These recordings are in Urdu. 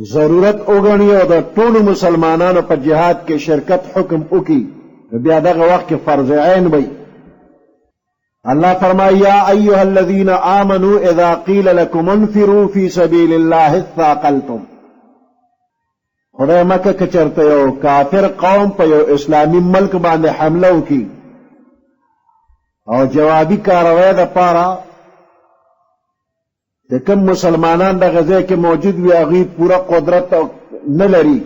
ضرورت وګڼي او د ټولو مسلمانانو په جهاد کې شرکت حکم وکړي بیا دغه وخت کې فرض عین وي. الله فرمایي یا ایها الذین آمنوا اذا قیل لكم انفروا فی سبیل الله اثاقلتم. خدای مکه که چرته یو کافر قوم په یو اسلامي ملک باندې حمله وکړي او جوابي کاروی دپاره چې کوم مسلمانان دغه ځای کې موجود وي هغوی پوره قدرت نه لري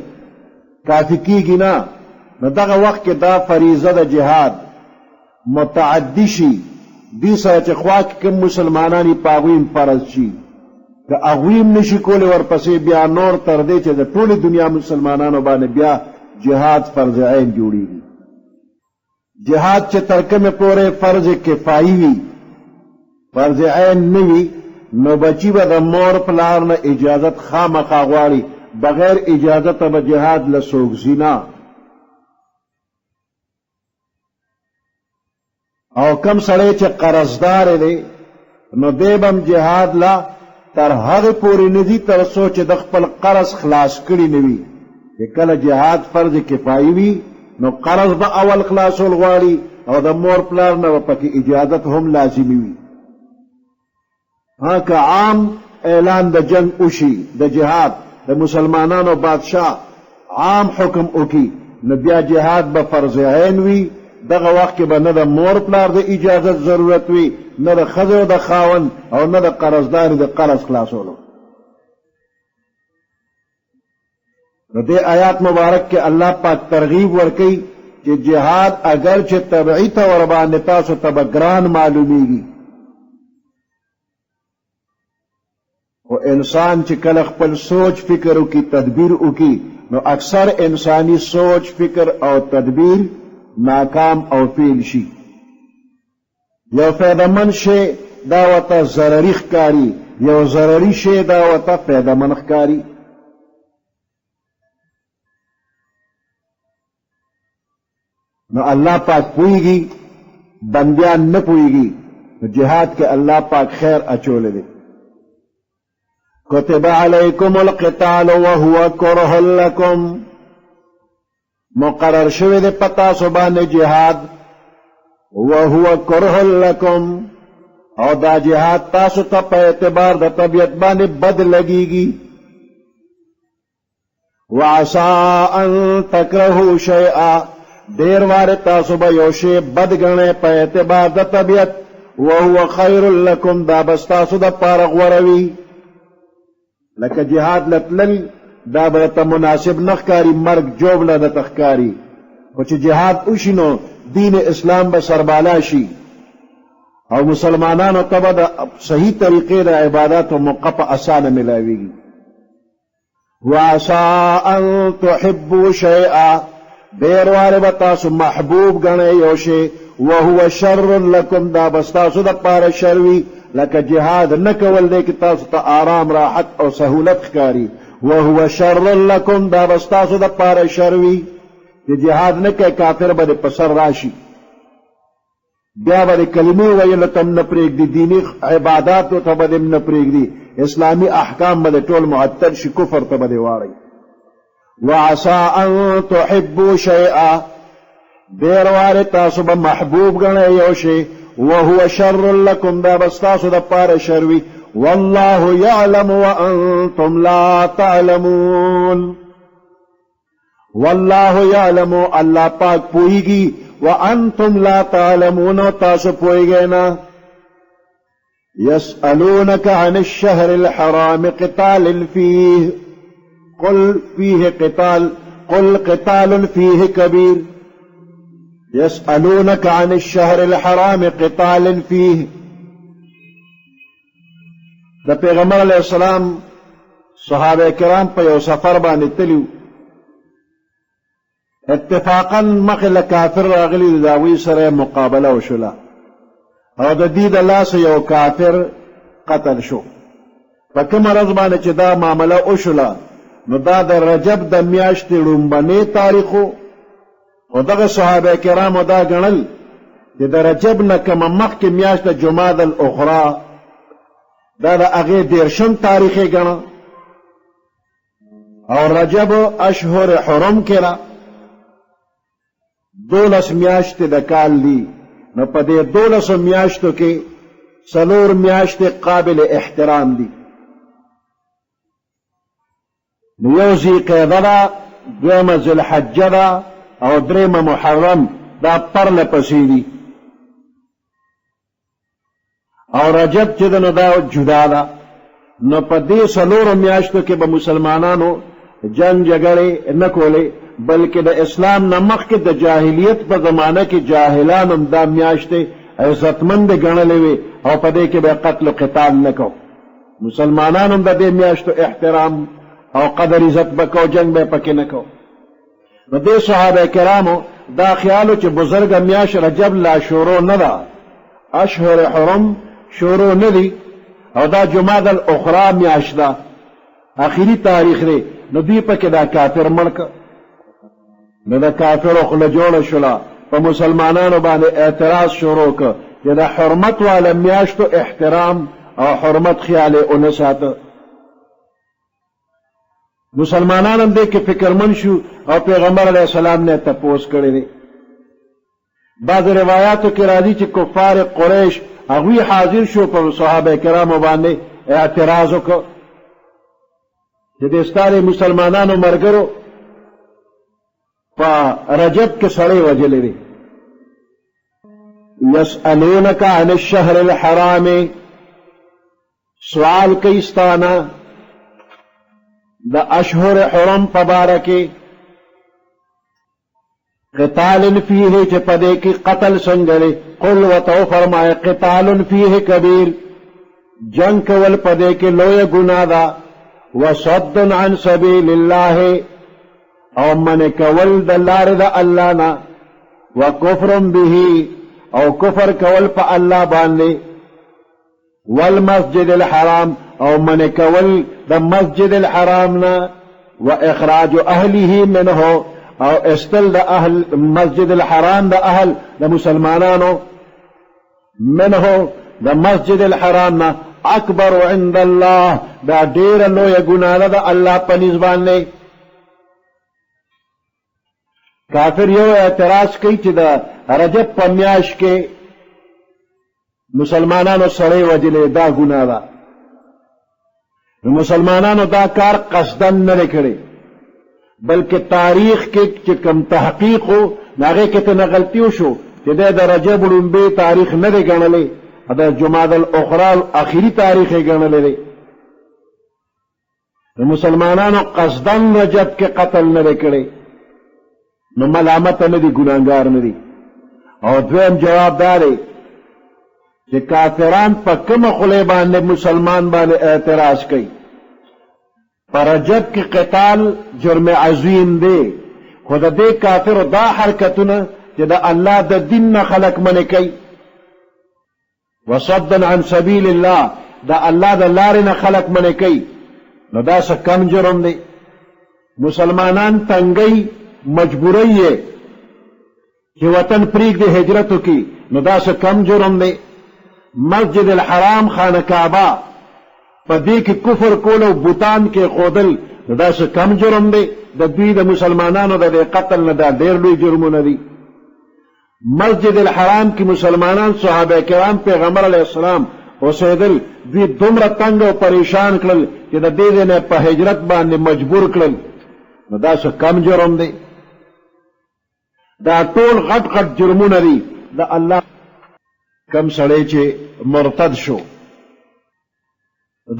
کافي کېږي نه، نو دغه وخت کې دا فریضه د جهاد متعدي شي دې سره چې خوا کې کوم مسلمانان یې په هغوی هم فرض شي که هغوی هم نشي کولی ورپسې بیا نور تر دې چې د ټولې دنیا مسلمانانو باندې بیا جهاد فرض عین جوړېږي. جهاد چې تر کومې پورې فرض کفایي وي فرض عین نه وي نو بچی به د مور پلار نه اجازت خامخا غواړي، بغیر اجازته به جهاد له څوک ځي نه. او کم سړی چې قرضدار دی نو دی به هم جهاد لا تر هغې پورې نه ځي تر څو چې د خپل قرض خلاص کړي نه وي. چې کله جهاد فرض کفایي وي نو قرض به اول خلاصول غواړي او د مور پلار نه به پکې اجازت هم لازمي وي. ها که عام اعلان د جنگ وشي د جهاد د مسلمانانو بادشاہ عام حکم وکړي نو بیا جهاد به فرض عین وي. دغه وخت کې به نه د مور پلار د اجازت ضرورت وي نه د ښځو د خاوند او نه د قرضداري د قرض خلاصولو. نو دې آیات مبارک کې الله پاک ترغیب ورکوي چې جهاد اگر چې طبعي طور باندې تاسو ته به ګران معلومیږي خو انسان چې کله خپل سوچ فکر وکړي تدبیر وکړي نو اکثر انسانی سوچ فکر او تدبیر ناکام او فیل شي. یو فایدهمند شی دا ورته ضرري ښکاري، یو ضرري شی دا ورته فایدهمند ښکاري. نو الله پاک پوهیږي بندیان نه پوهیږي. نو جهاد کې الله پاک خیر اچولی دی. کتب علیکم القتال وهو کرہ لکم، مقرر شوی دی پتا سو باندې جهاد وهو کرہ لکم او دا جهاد تاسو ته په اعتبار د طبیعت باندې بد لګیږي. وعسى ان تکرهوا شیئا، دیر واره تاسو به یو شی بد ګڼئ په اعتبار د طبیعت وهو خیر لکم، دا بس تاسو د پاره غوره وي. لکه جهاد لتلل دا به ته مناسب نه ښکاري، مرګ جوبله درته ښکاري، خو چې جهاد وشي نو دین اسلام به سربالا شي او مسلمانانو ته به د صحیح طریقې د عباداتو موقع په اسانه ملاویږي. وعسى ان تحبوا شیئا، ډېر واره به تاسو محبوب ګڼئ یو شی وهو شر لکم، دا بس تاسو د پاره شر وي. لکه جهاد نه کول دی کې تاسو ته آرام راحت او سهولت ښکاري، وهو شر لکم، دا بس تاسو د پاره شر وي. چې جهاد نه کوي کافر به د په سر راشي، بیا به د کلمې ویلو ته هم نه پرېږدي، دیني عباداتو ته به هم نه پرېږدي، اسلامي احکام به د ټول معطل شي، کفر ته به د واړئ. وعسى ان تحبوا شیئا، ډېر واره تاسو به محبوب ګڼئ یو شی وهو شر لکم، دا بس تاسو د پاره شر وي. والله يعلم وانتم لا تعلمون، والله يعلم، الله پاک پوهیږي، وانتم لا تعلمون، تاسو پوهیږئ نه. يسألونك عن الشهر الحرام قتال فيه قل فيه قتال قل قتال فيه كبير. يسألونك عن الشهر الحرام قتال فيه، د پیغمبر علیہ السلام صحابه کرام په یو سفر باندې تلو، اتفاقا مخې له کافر راغلي د هغوی سره مقابله وشوله او د دې د لاسه یو کافر قتل شو. په کومه ورځ باندې چې دا معامله وشوله نو دا د رجب د میاشتې لومبنی تاریخ و، او دغه صحابه کرامو دا ګڼل چې د رجب نه کومه مخکې میاشت د جماد الاخرى دا د هغې 13 تاریخ یې ګڼه، او رجب اشهر حرم کې را 12 میاشتې د کال دي نو په دې 12 میاشتو کې 4 میاشتې قابل احترام دي نو یو ذوالقعده ده دویمه ذوالحجه ده او دریمه محرم دا پرله پسې دي او رجب چې ده نو دا جدا ده نو په دې 4 میاشتو کې به مسلمانانو جنگ جګړې نه کولې بلکې د اسلام نه مخکې د جاهلیت په زمانه کې جاهلان هم دا میاشتې عزتمند ګڼلې وې او په دې کې به قتل و قتال نه کو مسلمانان هم د دې میاشتو احترام او قدر عزت به کو جنگ به پکې نه کو نو دې صحابه کرامو دا خیالو چې بزرګ میاشت رجب لا شروع نه ده اشهر حرم شروع نه دي او دا جماد الاخرى میاشت ده آخری تاریخ دی نو دوی پکې دا کافر مړ که نو د کافرو خوله جوړه شوله په مسلمانانو باندې اعتراض شروع که چې د حرمت والا میاشتو احترام او حرمت خیال یې ونه ساته مسلمانان هم دې کې فکرمند شو او پیغمبر علیه السلام نه تپوس کړی دی بعض روایاتو کې راځي چې کفار قریش هغوی حاضر شو په صحابه کرامو باندې اعتراض وکړ چې د ستاره مسلمانانو مرګرو په رجب کې سړی وجلې دي یسألونک عن الشهر الحرام سوال کوي ستانه د اشهر حرم په باره کې قتال فیه چې په دې کې قتل څنګه دی قل ورته فرمایه قتال فیه کبیر جنگ کول په دې کې لویه ګناه ده وصد عن سبیل الله او من کول د لارې د الله نه وکفر به او کفر کول په الله باندې والمسجد الحرام او من کول د مسجد الحرام نه واخراج اهله منه او استل د اهل مسجد الحرام د اهل د مسلمانانو منه د مسجد الحرام نه اکبر عند الله دا ډیر لویه ګناه ده د الله په نسبت باندې کافر یو اعتراض کوي چې د رجب په میاشت کې مسلمانانو سړی وجلې دا ګناه ده مسلمانانو دا کار قصدن نه کړی بلکې تاریخ کې چې کم تحقیق و هغې کې ته نه غلطي وشو چې دی د رجب لومبې تاریخ نه دی ګڼلی د جماد الاخرى آخري تاریخ یې ګڼلی دی د مسلمانانو قصدن رجب کې قتل نه دی کړی نو ملامت نه دي ګناهګار نه دي او دویم جواب دا دی چې کافران په کومه خولې باندې مسلمان باندې اعتراض کوي په رجب کې قتال جرم عظیم دی خو د دې کافرو دا حرکتونه چې د الله د دین نه خلق منې کوي وصدا عن سبیل الله د الله د لارې نه خلق منې کوي نو دا څه کم جرم دی مسلمانان تنګي مجبوری ہے کہ وطن پریږدي هجرت وکړي نو دا څه کم جرم دی مسجد الحرام خانه کعبه په دې کې کفر کول او بوتان کې خودل نو دا څه کم جرم دی د دوی د مسلمانانو د قتل نه دا ډېر لوی جرمونه دي مسجد الحرام کې مسلمانان صحابه کرام پیغمبر علیه السلام اوسېدل دوی دومره تنګ او پریشان کړل چې د دې نه په هجرت باندې مجبور کړل نو دا څه کم جرم دی دا ټول غټ غټ جرمونه دي د الله کم سړی چې مرتد شو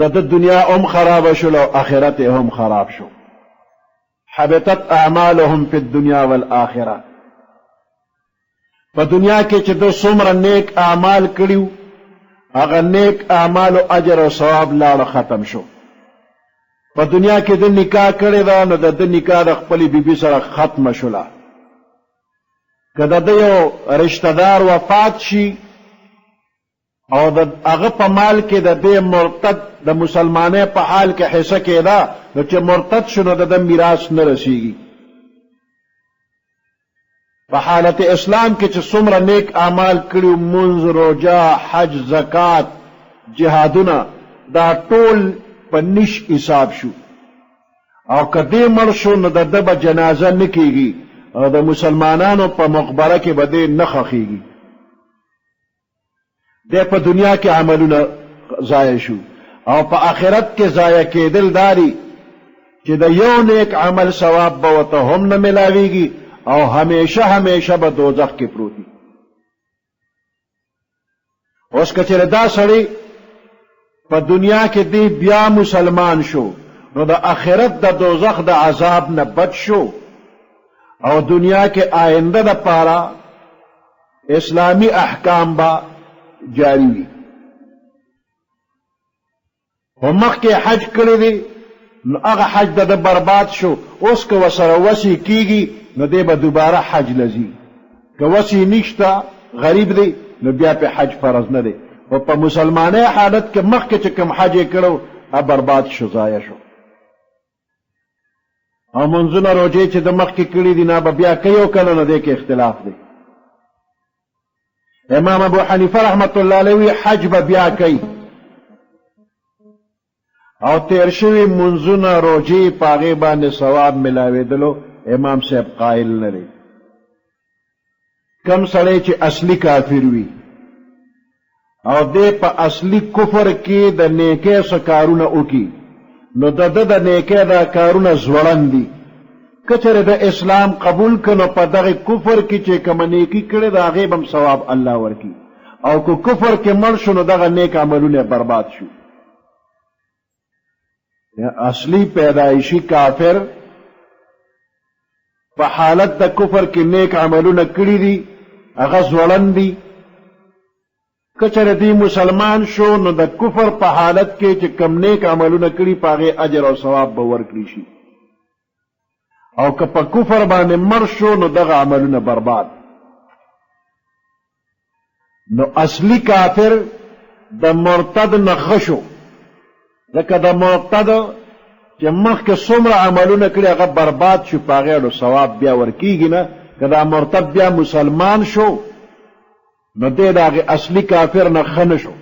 د دنیا هم خراب شو او آخرت هم خراب شو حبطت اعمالهم فی الدنیا والآخرة په دنیا کې چې دو څومره نیک اعمال کړیو هغه نیک اعمالو اجر او ثواب لاړه ختم شو په دنیا کې د نکاح کړی دا نو د نکاح د خپلې بیبي سره ختمه شوله که د یو رشتہ دار وفات شي او د هغه په مال کې د دې مرتد د مسلمانۍ په حال کې حصه کېده نو چې مرتد شو نو د میراث نه رسیږي په حالت اسلام کې چې څومره نیک اعمال کړي منځ روژه حج زکات جهادونه دا ټول په نش حساب شو او کدی مړ شو نو د ده به جنازه نه کیږي او د مسلمانانو په مقبره کې به دې نه خښیږي. دی په دنیا کې عملونه ضایع شو او په آخرت کې ضایع کېدل داري چې د یو نیک عمل ثواب به ورته هم نه ملاویږي او همیشه همیشه به دوزخ کې پروت وي. اوس که چېرې دا سړی په دنیا کې دی بیا مسلمان شو نو د آخرت د دوزخ د عذاب نه بچ شو او دنیا کې آینده د پاره اسلامی احکام با جاری وي. خو مخکې حج کړی دی نو هغه حج د برباد شو. اوس که ورسره وسې کېږي نو دی به دوباره حج لځي. که وسې نشته غریب دی نو بیا پې حج فرض نه دی. خو په مسلمانۍ حالت کې مخکې چې کوم حج یې کړو هغه برباد شو، ضایع شو. او منځونه روجې چې د مخکې کړي دي نه به بیا کوي او که نه دی کې اختلاف دی. امام ابو حنیفه رحمت الله علیه وی حج به بیا کوي او تیر شوي منځونه روجې په هغې باندې ثواب ملاوېدلو امام صاحب قایل نه دی. کم سړی چې اصلي کافر وي او دی په اصلي کفر کې د نیکۍ څه کارونه وکړي نو د ده د نیکۍ دا کارونه زوړن دي. که چېرې د اسلام قبول کړه نو په دغه کفر کې چې کومه نیکي کړې د هغې به هم ثواب الله ورکړي او که کفر کې مړ شو نو دغه نیک عملونه برباد شو. اصلي پیدایشي کافر په حالت د کفر کې نیک عملونه کړي دي هغه زوړن دي. که چېرې دی مسلمان شو نو د کفر په حالت کې چې کم نیک عملونه کړي په هغې اجر او ثواب به ورکړي شي او که په کفر باندې مړ شو نو دغه عملونه برباد. نو اصلي کافر د مرتد نه ښه شو ځکه د مرتد چې مخکې څومره عملونه کړي هغه برباد شو په هغې اړو ثواب بیا ورکېږي نه. که دا مرتد بیا مسلمان شو نو دی د هغې اصلي کافر نه ښه نه شو،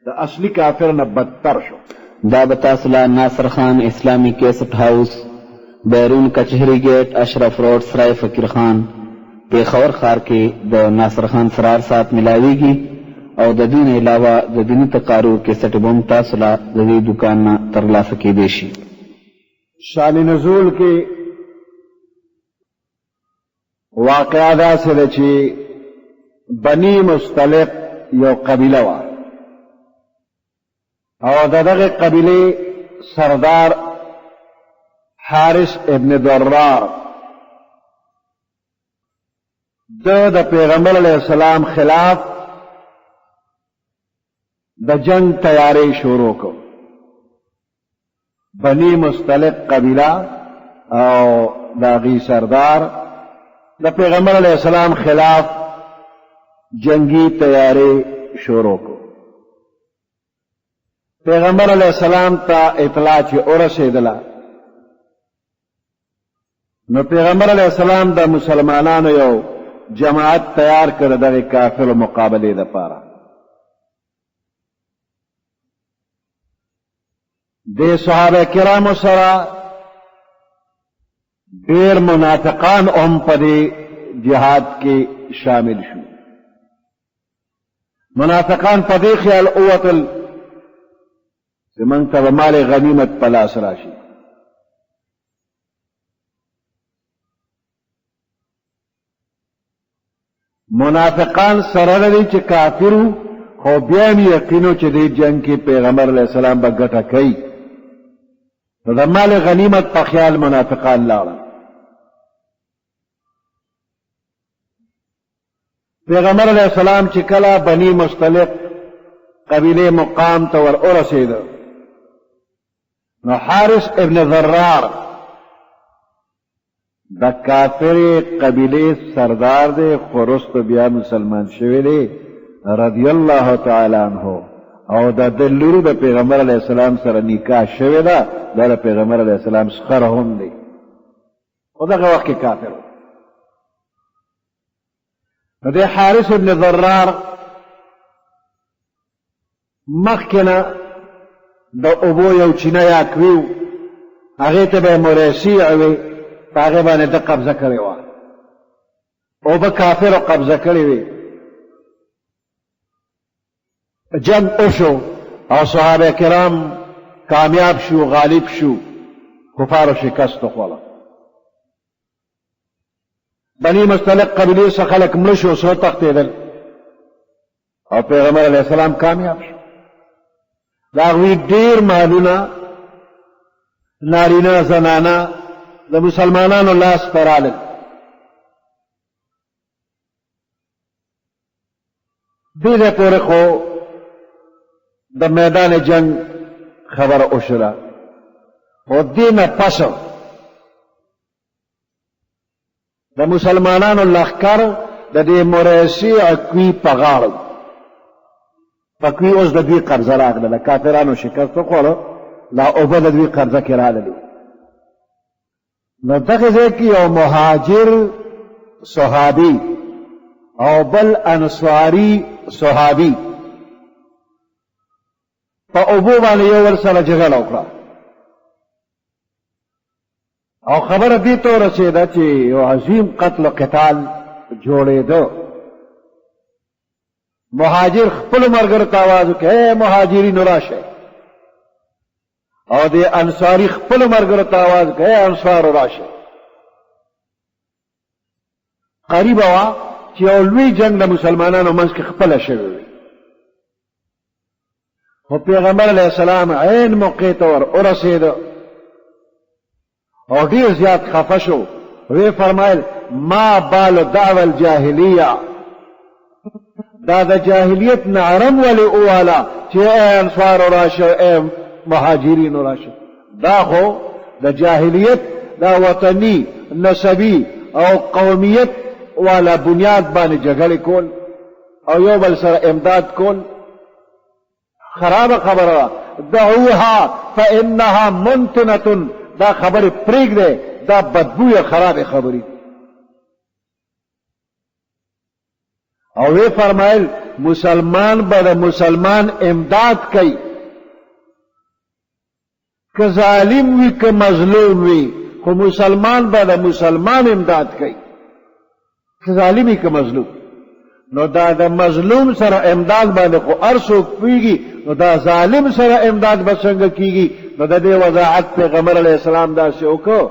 د اصلي کافر نه بدتر شو. دا به تاسو له ناصر خان اسلامي کیسټ هاوس بیرون کچهری گیټ اشرف روډ سرای فقیر خان پېښور ښار کې د ناصر خان سرار سات ملاویږي او د دې نه علاوه د دیني تقارو کیسټ به هم تاسو له د دې دوکان نه ترلاسه کېدی شي. شان نزول کې واقعه داسې ده چې بني مستلق یو قبیله وه او د دغه قبیلې سردار حارث ابن درار د پیغمبر علیه السلام خلاف د جنگ تیاری شروع کو. بنی مستلق قبیله او د هغې سردار د پیغمبر علیه السلام خلاف جنگی تیاری شروع کو. پیغمبر علیه السلام ته اطلاع چې ورسېدله نو پیغمبر علیه السلام د مسلمانانو یو جماعت تیار کړ دغه کافرو مقابلې دپاره. د صحابه کرامو سره ډېر منافقان هم په دې جهاد کې شامل شو. منافقان په دې خیال ووتل چې موږ ته به مال غنیمت په لاس راشي. منافقان سره لري چې کافرو خو بیا هم یقینو چې دې جنگ کې پیغمبر علیه السلام به ګټه کوي نو د مال غنیمت په خیال منافقان لاړل. پیغمبر علیه السلام چې کله بني مستلق قبیله مقام ته ور ورسېده نو حارث ابن ضرار د کافر قبیله سردار دی خو وروسته بیا مسلمان شوی دی رضی الله تعالی عنه او د ده لور د پیغمبر علیه السلام سره نکاح شوې ده دا د پیغمبر علیه السلام سخره هم دی خو دغه وخت کې کافر و. نو دی حارث ابن ضرار مخکې نه د اوبو یو چینه یا کوي هغه ته به مريسيع وي هغه باندې د قبضه کړی و او به کافر قبضه کړی وي جنگ وشو او صحابه کرام کامیاب شو غالب شو کفار شکست خوړه بني مستلق قبیله څخه خلک مړه شو سو تښتېدل او پیغمبر علیه السلام کامیاب شو د هغوی ډېر مالونه نارینه زنانه د مسلمانانو لاس ته رالل دې ځای پورې خو د میدان جنگ خبره وشوله خو دې نه پس د مسلمانانو لښکر د دې مريسيع کوي په غاړه په کوي اوس د دوی قبضه راغله د کافرانو شکست وخوړه لا اوبه د دوی قبضه کې راغلې نو دغه ځای کې یو مهاجر صحابي او بل انصاري صحابي په اوبو باندې یو ورسره جګړه وکړه او خبره دې ته ورسېده چې یو عظیم قتل و قتال جوړېده مهاجر خپل ملګرو ته آواز وکړ اے مهاجرینو راشئ او د انصاري خپل ملګرو ته آواز وکړ اے انصارو راشئ قریبه وه چې یو لوی جنګ د مسلمانانو منځ کې خپله شوی وي خو پیغمبر علیه السلام عین موقع ته ور ورسېده او ډیر زیات خفه شو وی فرمایل ما بال دعوه الجاهلیه دا د جاهلیت نعرم ولی اوالا چې اے انصار راشه اے مهاجرین راشه دا خو د جاهلیت دا وطنی نسبی او قومیت والا بنیاد باندې جګړې کول او یو بل سره امداد کول خراب خبره دعوها فانها منتنه دا خبر پریږده دا بدبوی خراب خبري او وی فرمایل مسلمان به مسلمان امداد کوي که ظالم وي که مظلوم وي خو مسلمان به مسلمان امداد کوي که ظالم وي که مظلوم نو دا د مظلوم سره امداد باندې خو ارڅوک پوهیږي نو دا ظالم سره امداد به څنګه کیږي نو د دې وضاحت پیغمبر علیه السلام داسې وکړو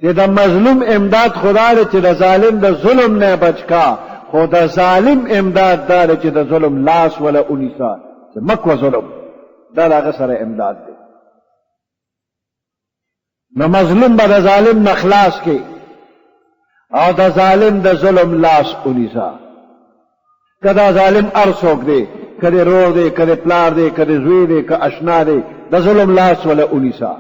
چې د مظلوم امداد خدا دی چې د ظالم د ظلم نه بچ کا خو د ظالم امداد دا دی چې د ظلم لاس ولا اونیسا چې مکوه ظلم دا د هغه سره امداد دی نو مظلوم به د ظالم نه خلاص کی او د ظالم د ظلم لاس اونیسا که دا ظالم ارڅوک دی که دی رور دی که دی پلار دی که دی زوی دی که اشنا دی د ظلم لاس ولا اونیسا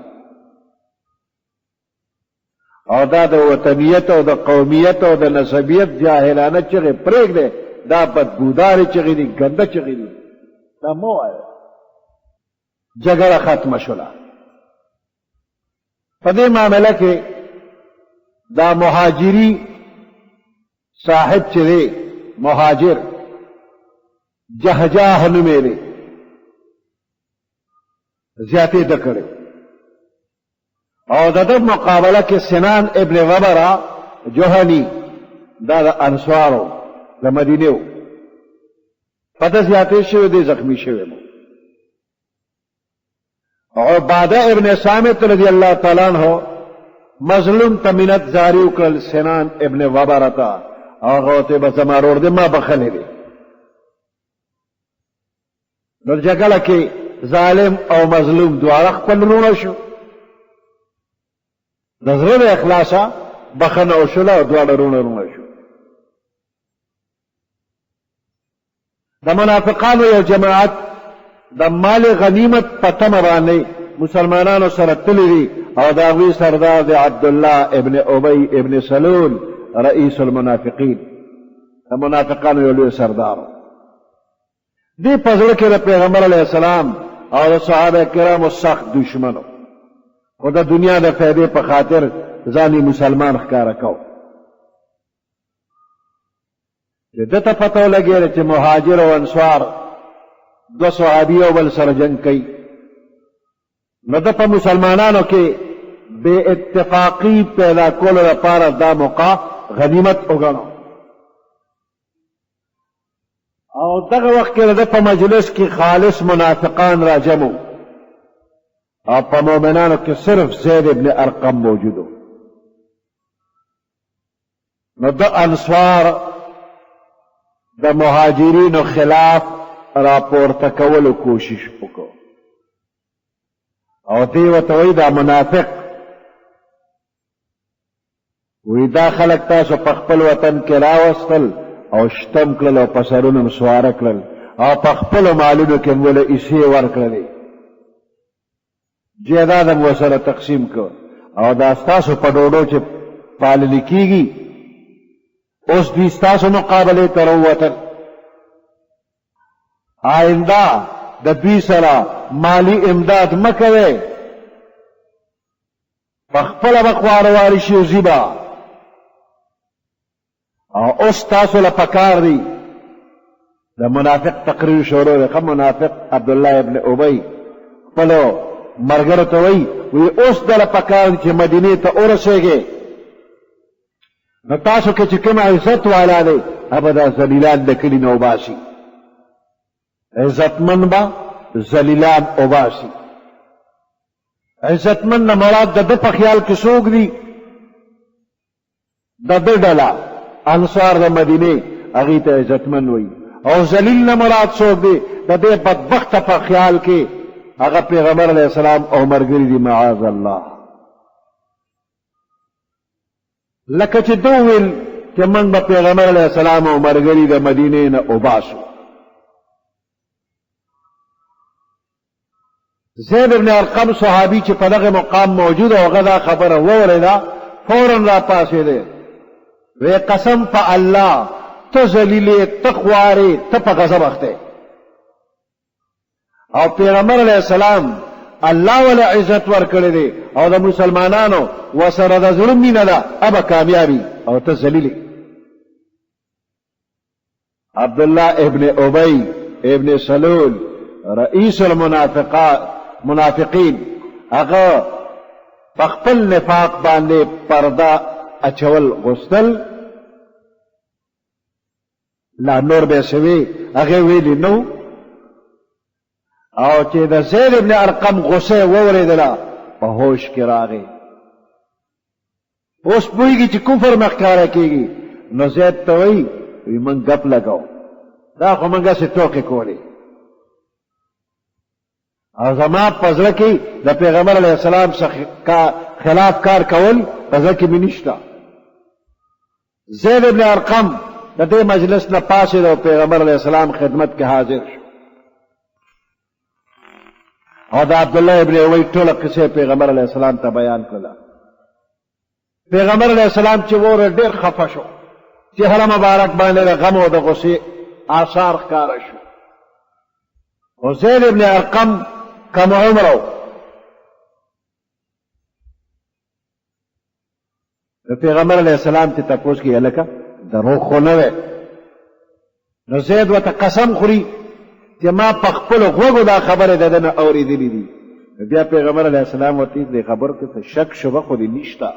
او دا د وطنیت او د قومیت او د نسبیت جاهلانه چغې پرېږدې دا بدبودارې چغې دي ګنده چغې دي دا مه وایه جګړه ختمه شوله په دې معامله کې دا مهاجري صاحب چې دی مهاجر جهجاه نومې دی زیاتې ده کړې او د ده مقابله کې سنان ابن وبره جوهني دا د انصارو د مدینې و په ده زیاتې شوی دی زخمي شوی و عباده ابن صامت رضی الله تعالی عنہ مظلوم ته منت زاری وکړل سنان ابن وبره ته هغه ته به زما ورور دی ما بخښلی دی نو جګړه کې ظالم او مظلوم دواړه خپل وروڼه شو د زړه د اخلاصه بخښنه وشوله او دواړه وروڼه شو د منافقانو یو جماعت د مال غنیمت په تمه باندې مسلمانانو سره تللی دي او د هغوی سردار د عبدالله ابن ابی ابن سلول رئیس المنافقین د منافقانو یو لوی سردار دې په زړه کې د پیغمبر علیه السلام او د صحابه کرامو سخت دشمنو خو د دنیا د فایدې په خاطر ځان مسلمان ښکاره کو چې ده ته پته ولګېده چې مهاجر او انصار دو صحابي او بل سره جنګ کوي نو د په مسلمانانو کې بے اتفاقی پیدا کولو لپاره دا موقع غنیمت وګڼو او دغه وخت کې د په مجلس کې خالص منافقان راجمو او په مؤمنانو کې صرف زید ابن ارقم موجودو نو د انصار د مهاجرینو خلاف راپورته کولو کوشش وکړو او دی ورته وایي دا منافق وی دا خلک تاسو په خپل وطن کې راوستل او شتم کړل او په سرونو م سواره کړل او په خپلو مالونو کې م وله ایسې ورکړلې جیداد م ورسره تقسیم کړ او دا ستاسو په ډوډو چې پاللې کېږي اوس دوی ستاسو مقابلې ته راووتل آئنده د دوی سره مالی امداد مه کوئ په خپله به خواره شي او ځي به او اوس تاسو له پکار دی د منافق تقریر شروع دی ښه منافق عبدالله ابن ابی خپلو ملګرو ته وایي اوس دله پکار دی چې مدینې ته ورسېږئ نو تاسو کې چې کوم عزت والا دی هغه دا ذلیلان د کلي نه وباسي عزتمن به ذلیلان وباسي عزتمن نه مراد د ده په خیال کې څوک دي د ده ډله انصار د مدینې هغې ته عزتمن وایي او ذلیل نه مراد څوک دی د دې بدبخته په خیال کې هغه پیغمبر علیه السلام او ملګري دي معاذ الله لکه چې ده وویل چې موږ به پیغمبر علیه السلام او ملګري د مدینې نه وباسو زید ابن ارقم صحابي چې په دغه مقام موجود او هغه دا خبره واورېده فورا را پاڅېدی وی قسم په الله ته ذلیلې ته خوارې ته په غضب اخته او پیغمبر علیه السلام الله ولا عزت ورکړی دی او د مسلمانانو وسره د زړه مینه ده ابه کامیابي او ته ذلیلې عبدالله ابن ابی ابن سلول رئیس المنافقین هغه په خپل نفاق باندې پرده اچول غوښتل لا نور به سوي هغه ویلي نو او چې د زید ابن ارقم غصه وورېدله په هوش کې راغی اوس پوهېږي چې کفر مخکاره کېږي نو زید ته وایي موږ ګپ لګاو دا خو موږ هسې ټوکې کولې او زما په زړه کې د پیغمبر علیه السلام خلاف کار کول په زړه کې مې نشته زید ابن ارقم د دې مجلس نه پاسېد او پیغمبر علیه السلام خدمت کې حاضر شو او د عبدالله ابن ابی ټوله قصې پیغمبر علیه السلام ته بیان کړله پیغمبر علیه السلام چې وره ډېر خفه شو چهره مبارک باندې د غم او د غصې آثار ښکاره شو او زید ابن ارقم کم عمرو د پیغمبر علیه السلام ته تپوس کې هلکه دروغ خو نه وی نو زید ورته قسم خوري چې ما په خپلو غوږو دا خبرې د ده نه اورېدلې دي بیا پیغمبر علیه السلام ورته دې خبرو کې څه شک شبه خو دې نشته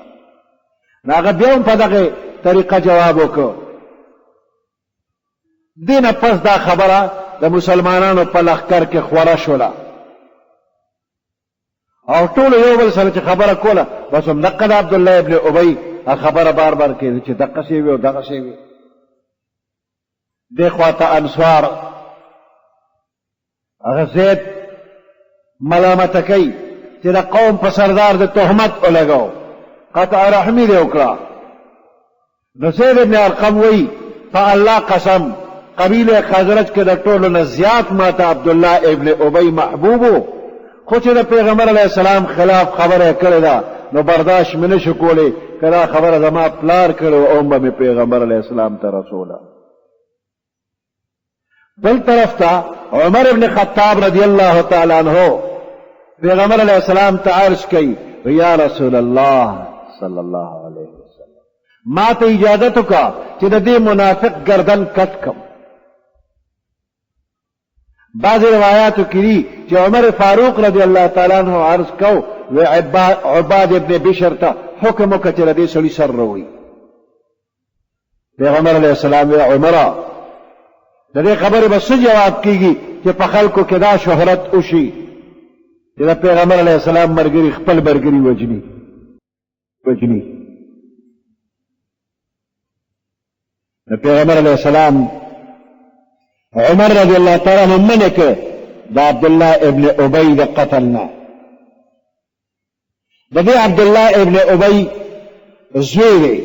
نو هغه بیا هم په دغه طریقه جواب وکړ دې نه پس دا خبره د مسلمانانو په لښکر کې خوره شوله او ټول یو بل سره چې خبره کوله بس همدقه د عبدالله ابن ابی خبره بار بار کېده چې دقسې وي او دغسې وي دې خواته انصار هغه زید ملامته کوي چې د قوم په سردار د تهمت ولګاو قطع رحمي دې وکړه نو زید ابن ارقم وایي په الله قسم قبیله خزرج کې د ټولو نه زیات ماته عبدالله ابن ابی محبوب و خو چې د پیغمبر علیه السلام خلاف خبره کړې ده نو برداشت مې نشو کولی که دا خبره زما پلار کړې و او به مې پیغمبر علیه السلام ته رسوله بل طرف ته عمر ابن خطاب رضی الله تعالی عنہ پیغمبر علیه السلام ته عرض کوي یا رسول الله صلی الله علیه وسلم ما ته اجازت وکړه چې د دې منافق گردن کټ کم بعض روایاتو کړي چې عمر فاروق رضی الله تعالی عنہ عرض کو و عباد ابن بشر ته حکم وکړ چې دې سړي سر وروي. پیغمبر علیه السلام وی عمره د دې خبرې به څه جواب کیږي چې په خلکو کې دا شهرت وشي چې د پیغمبر علیه السلام مرګري خپل مرګري وجني. د پیغمبر علیه السلام عمر رضی الله تعالی عنہ منع کړ د عبد الله ابن ابی د قتل نه. د دې عبد الله ابن ابی زوی دی،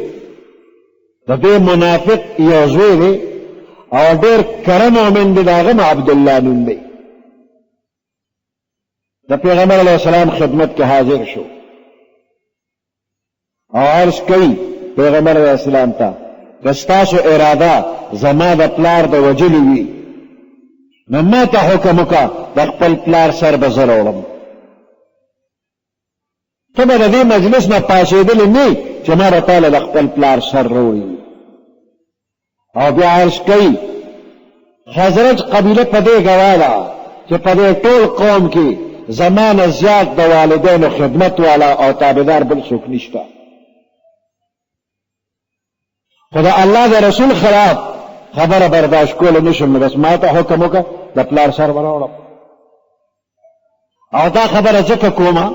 د دې منافق یو زوی دی او ډېر کره مؤمن دی، د هغه نه عبد الله نوم دی. د پیغمبر علیه السلام خدمت کې حاضر شو او عرض کوي پیغمبر علیه السلام ته که ستاسو اراده زما د پلار د وجلو وي نو ما ته حکم وکړه د خپل پلار سر به زه راوړم. ته به د دې مجلس نه پاڅېدلی نه چې ما به تاله د خپل پلار سر راوړي. او بیا عرض کوي خزرج قبیله په دې ګواه ده چې په دې ټول قوم کې زما نه زیات د والدینو خدمت والا او تابعدار بل څوک نشته، خو د الله د رسول خلاف خبره برداشت کولی نشم، نو بس ما ته حکم وکړه د پلار سر به راوړم. او دا خبره ځکه کومه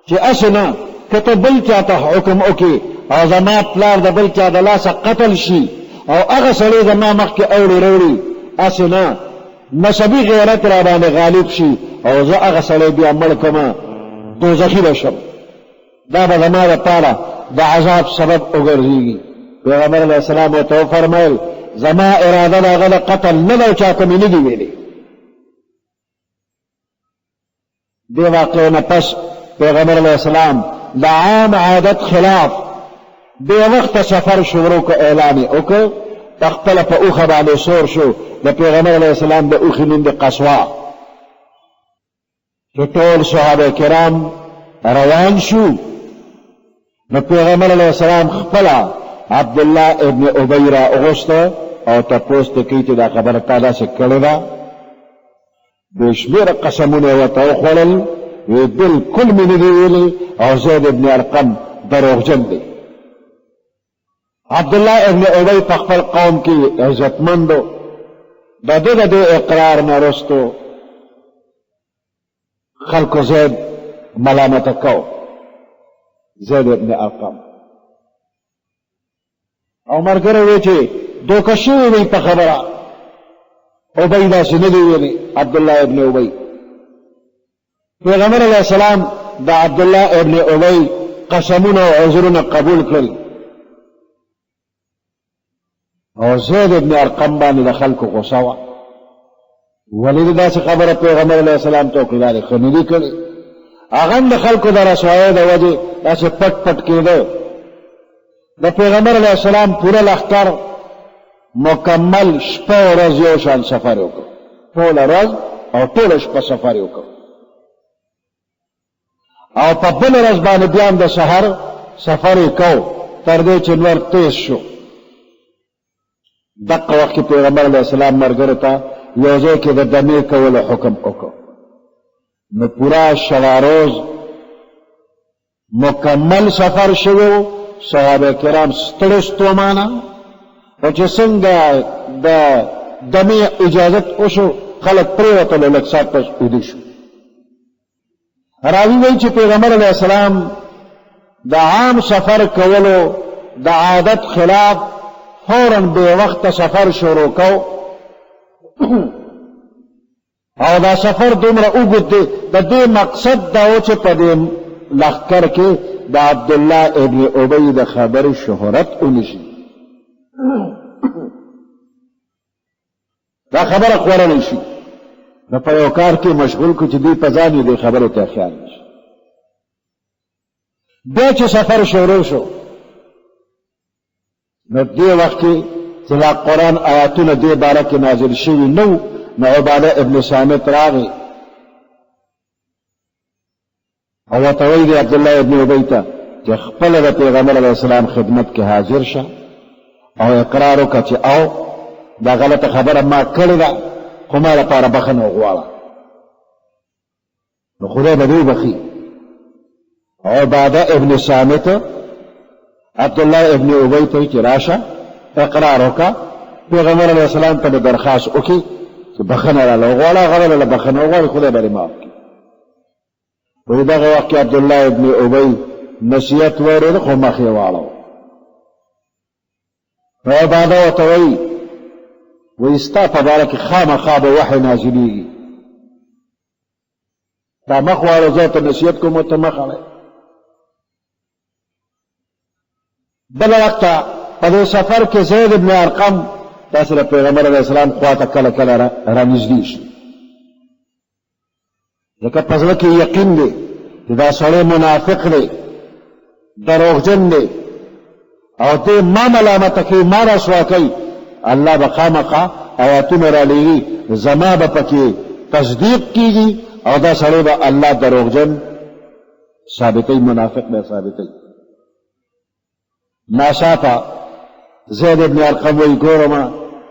چې هسې نه که ته بل چا ته حکم وکړې او زما پلار د بل چا د لاسه قتل شي او هغه سړی زما مخکې اوړي راوړي، هسې نه نسبي غیرت را باندې غالب شي او زه هغه سړی بیا مړ کړمه دوزخي به شم، دا به زما دپاره د عذاب سبب وګرځېږي. پیغمبر علیه السلام ورته وفرمیل زما اراده د هغه د قتل نه ده او چاته مې نه دي ویلي. دې واقعې نه پس پیغمبر علیه السلام د عام عادت خلاف بې وخته سفر شروع کړ، اعلان یې وکړ، پخپله په اوښه باندې سور شو. د پیغمبر علیه السلام د اوښې نوم د قصوا. چې ټول صحابه کرام روان شو نو پیغمبر علیه السلام خپله عبدالله ابن ابی را اغوسته او تپوس ته کوي چې دا خبره تا داسې کړې ده. بې شمېره قسمونه یې ورته وخوړل، وی بلکل مې نه دي ویلي او زید ابن ارقم دروغجن دی. عبدالله ابن ابی په خپل قوم کې عزتمند و، د ده د دې اقرار نه وروستو خلکو زید ملامته کو، زید ابن ارقم. او ملګری وی چې دوکه شوي وی په خبره، ابی داسې نه دی ویلي، عبدالله ابن ابی. پیغمبر علیه السلام د عبدالله ابن ابی قسمونه او عذرونه قبول کړل او زید ابن ارقم باندې د خلکو غوسه وه. ولې داسې خبره پیغمبر علیه السلام ته وکړې؟ دا دې ښه نه دي کړې. هغه هم د خلکو د رسوایۍ د وجې داسې پټ پټ کېده. د پیغمبر علیه السلام پوره لښکر مکمل شپه ورځ یو شان سفر وکړ، ټوله ورځ او ټوله شپه سفر وکړ. او په بل ورځ باندې بیا هم د سحر سفر یې کو تر دې چې نور تیز شو. دقه وخت کې پیغمبر علیه السلام ملګرو ته یو ځای کې د دمې کولو حکم وکړ. نو پورا شوا روز مکمل سفر شوی و، صحابه کرام ستړي ستومانه، او چې څنګه د دمې اجازت وشو خلک پرېوتل، لږ ساعت پس ویده شو. راوي وایي چې پیغمبر علیه السلام د عام سفر کولو د عادت خلاف فوراً بے وقت سفر شروع کو او دا سفر دومره اوږد دی. د دې مقصد دا و چې په دې لښکر کې د عبدالله ابن ابی د خبرې شهرت ونشي، دا خبره خورلی شي. نو په یو کار کې مشغول کو چې دوی په ځان یې دې خبرې ته خیال نشي. بیا چې سفر شروع شو نو دې وخت کې چې دا قرآن آیاتونه دې باره کې نازل شوي نه وو، نو عباده ابن صامت راغی او ورته وایي دی عبدالله ابن ابی ته چې خپله د پیغمبر علیه السلام خدمت کې حاضر شه او اقرار وکړه چې او دا غلطه خبره ما کړې ده خو ما لپاره بخنه وغواړه نو خدای به دې وبخي. عباده ابن صامت عبدالله ابن ابی ته چې راشه اقرار وکړه پیغمبر علیه السلام ته به درخواست وکړي چې بخنه راله وغواړه هغه به بخنه وغواړي خدای به دې معاف کړي. وایي دغه وخت کې عبدالله ابن ابی نصیحت واورېد خو مخ یې واړو. نو عباده ورته وایي ستا په باره کې خامخا به وحی نازلېږي تا مخ واړو زه ته نصیحت کوم ته مخ اړی. بل وخت په دې سفر کې زید ابن ارقم داسې د پیغمبر علیه السلام خواته کله کله رانږدې شي ځکه په زړه کې یقین دی چې دا سړی منافق دی دروغجن دی او دې ما ملامته کوي ما رسوا کوي الله به خامخا آیاتونه رالیږي زما به پکې تصدیق کیږي او دا سړی به الله دروغجن ثابتوي منافق به ثابتوي. ناڅاپه زید ابن ارقم وایي ګورم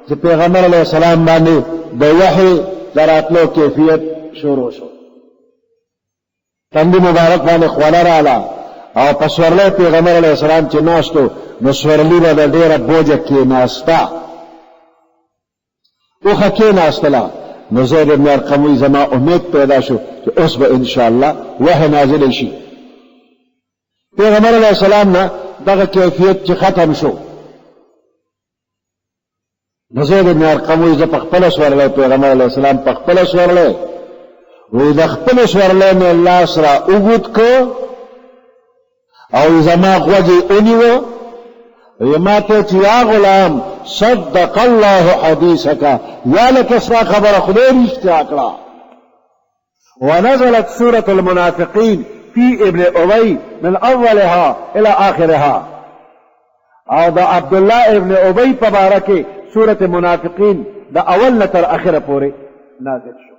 چې پیغمبر علیه السلام باندې د وحی د راتلو کیفیت شروع شو تندي مبارک باندې خوله رااله او په سورلی پیغمبر علیه السلام چې ناستو نو سورلی به د ډېره بوجه کېناسته اوښه کېناستله نو زید ابن ارقم وایي زما امید پیدا شو چې اوس به انشاءالله وحی نازلی شي. پیغمبر علیه السلام نه دغه کیفیت چې ختم شو نو زید ابن ارقم وایي زه په خپله سورلی پیغمبر علیه السلام په خپله سورلی وی د خپل سورلی مې لاس را اوږد که او زما غوږ یې ونیوه وی ما ته چې یا غلام صدق الله حدیثک یا لکه ستا خبره خدای رښتیا کړه. ونزلت سورة المنافقین فی ابن ابی من اولها الى آخرها او د عبدالله ابن ابی په باره کې سورة منافقین د اول نه تر اخره پورې نازل شو.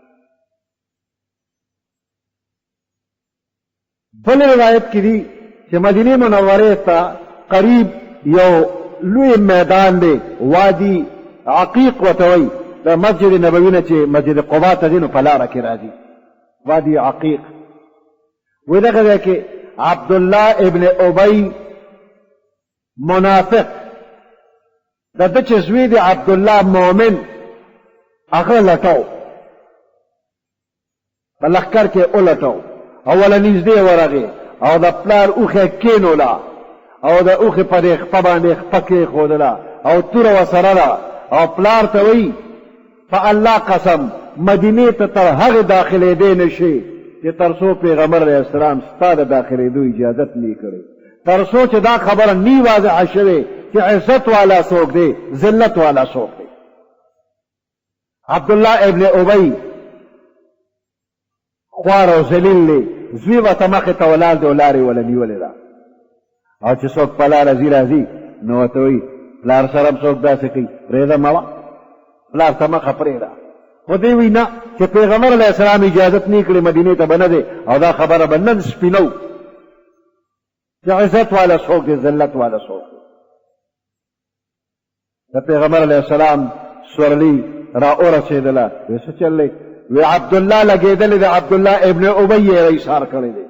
بل روایت کې دي چې مدینه منوره ته قریب یو لوی میدان دی وادي عقیق ورته وایي د مسجد نبوي نه چې مسجد قباء ته ځي نو په لاره کې راځي وادي عقیق. وایي دغه ځای کې عبدالله ابن ابی منافق د ده چې زوی دی عبدالله مؤمن هغه لټو په لښکر کې ولټو اوله نږدې ورغې او د پلار اوښه کېنوله او د اوښې په دې خپه باندې خپه کېښودله او توره ورسره ده او پلار ته وایي په الله قسم مدینې ته تر هغې داخلېدی نه شي چې تر څو پیغمبر علیه السلام ستا د داخلېدو اجازت نه کړی تر څو چې دا خبره نی واضحه شوې چې عزت والا څوک دی ذلت والا څوک دی. عبدالله ابن ابی خوار او ذلیل دی زوی ورته مخې ته ولاړ دی او لارې وله نیولې ده او چې څوک په لاره ځي راځي نو ورته وایي پلار سره هم څوک داسې کوي پرېږده مه پلار ته مخه پرېږده خو دوی وایي نه چې پیغمبر علیه السلام اجازت نه کړې مدینې ته به نه دی او دا خبره به نن سپینو چې عزت والا څوک دی ذلت والا څوک دی. د پیغمبر علیه السلام سورلي را ورسېدله وایي څه چل دی وی عبدالله لګېدلی د عبدالله ابن ابی یې ایثار کړی دی.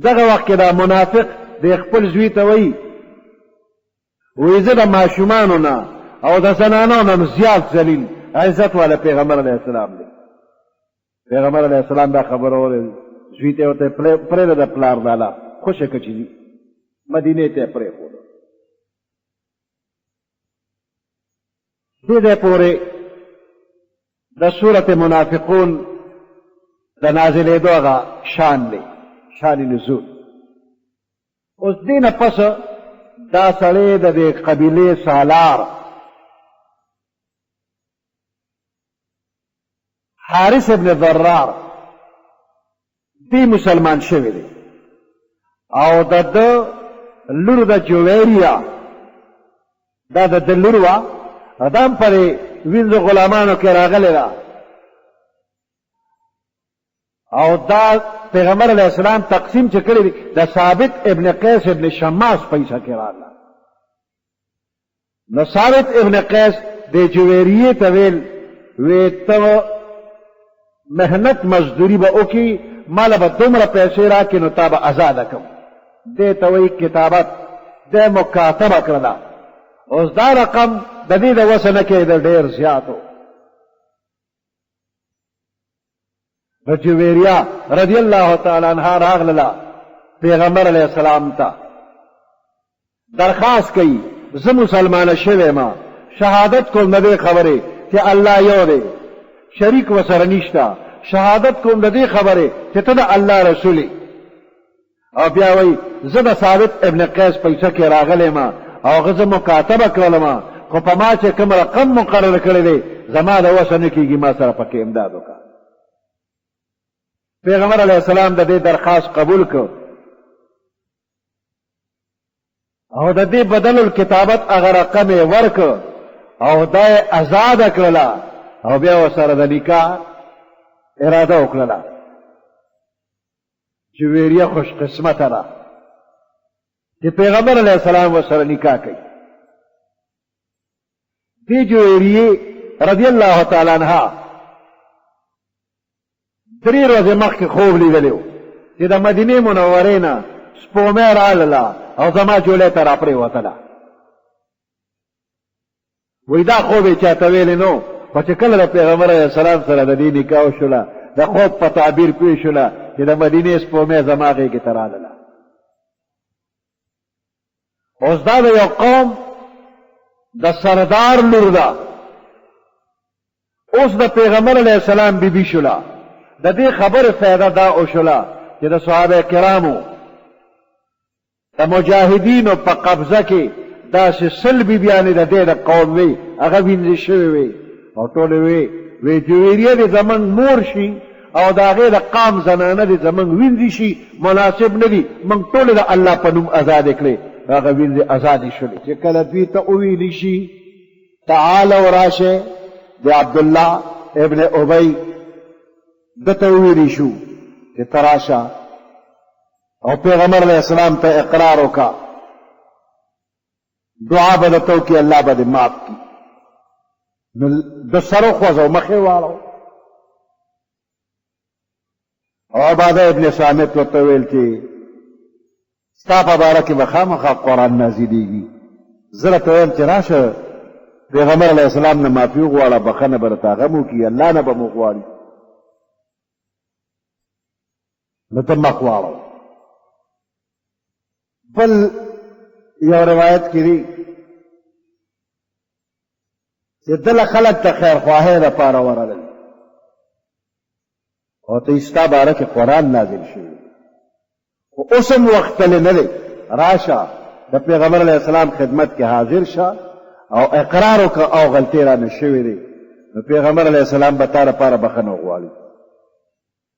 دغه وخت کې دا منافق د خپل زوی ته وایي وایي زه د ماشومانو نه او د زنانو نه زیات ذلیل عزت والا پیغمبر علیه السلام دی. پیغمبر علیه السلام دا خبره اورېده زوی ته ورته پرېږده د پلار داله خوشه که چې ځي مدینې ته یې پرېښوده. دې ځای پورې د سورة منافقون د نازلېدو هغه شان دی شان نزول. اوس دې نه پس دا سړی د دې قبیلې سالار حارث ابن ضرار دی مسلمان شوی دی او د ده لور د جویریا دا د ده لور وه دا هم پرې وینځو غلامانو کې راغلی ده او دا پیغمبر علیه السلام تقسیم چې کړی دی د ثابت ابن قیس ابن شماس پیسه کې راغله نو ثابت ابن قیس د جویریې ته ویل وی ته محنت مزدوری به وکړي ماله به دومره پیسې راکړي نو تا به ازاده کړم دې ته وایي کتابت دې مکاتبه کړله اوس دا رقم د دې د وسه نه کېده ډېر زیات و نو جویریه رضی الله تعالی عنها راغلله پیغمبر علیه السلام ته درخواست کوي زه مسلمانه شوی ما شهادت کوم د دې خبرې چې الله یو دی شریک ورسره نشته شهادت کوم د دې خبرې چې ته د الله رسول یې او بیا وایي زه د ثابت ابن قیس پیسه کې راغلی ما او هغه زه مکاتبه کړلم خو په ما چې کوم رقم مقرر کړی دی زما د وسه نه کېږي ما سره پکې امداد وکړه پیغمبر علیه السلام د دې درخواست قبول کړ او د دې بدل الکتابت هغه رقم یې ورکړ او دا یې ازاده کړله او بیا ورسره د نکاح اراده وکړله جویریه خوش قسمته ده چې پیغمبر علیه السلام ورسره نکاح کوي دې جویریې رضی الله تعالی عنها 3 ورځې مخکې خوب لیدلی و چې د مدینې منورې نه سپومۍ راغله او زما جولې ته راپرېوتله وایي دا خوب یې چاته ویلی نو خو چې کله د پیغمبر علیه السلام سره د دې نکاح وشوله د خوب په تعبیر پوه شوله چې د مدینې سپومۍ زما غېږې ته راغله اوس دا د یو قوم د سردار لور ده اوس د پیغمبر علیه السلام بیبي شوله د دې خبرې فایده دا وشوله چې د صحابه کرامو د مجاهدینو په قبضه کې داسې 100 بیبیانې د دې د قوم وي هغه وینځې شوې وي او ټولې وی جویریه دې زمونږ مور شي او د هغې د قام زنانه دې زمونږ وینځې شي مناسب نه دي موږ ټولې د الله په نوم ازادې کړې هغه وینځې ازادې شولې چې کله دوی ته وویلی شي تعالو راشه د عبدالله ابن ابی ده ته وویلی شو چې ته راشه او پیغمبر علیه السلام ته اقرار وکړه دعا به درته وکړي الله به دې معاف کړي نو د سر وخوځو مخې واړو او عباده ابن صامت ورته ویل چې ستا په باره کې به خامخا قرآن نازلېږي زه راته ویم چې راشه پیغمبر علیه السلام نه معافي وغواړه بخښنه به راته هغه م وکړي الله نه به م وغواړي نو ته مخ واړو بل یو روایت کې دی چې دله خلک ته خیرخواهۍ دپاره ورغلل او ته ستا باره کې قرآن نازل شوی خو اوس هم وختلی نه دی راشه د پیغمبر علیه السلام خدمت کې حاضر شه او اقرار وکړه او غلطۍ رانه شوې دی نو پیغمبر علیه السلام به تا دپاره بخښنه وغواړي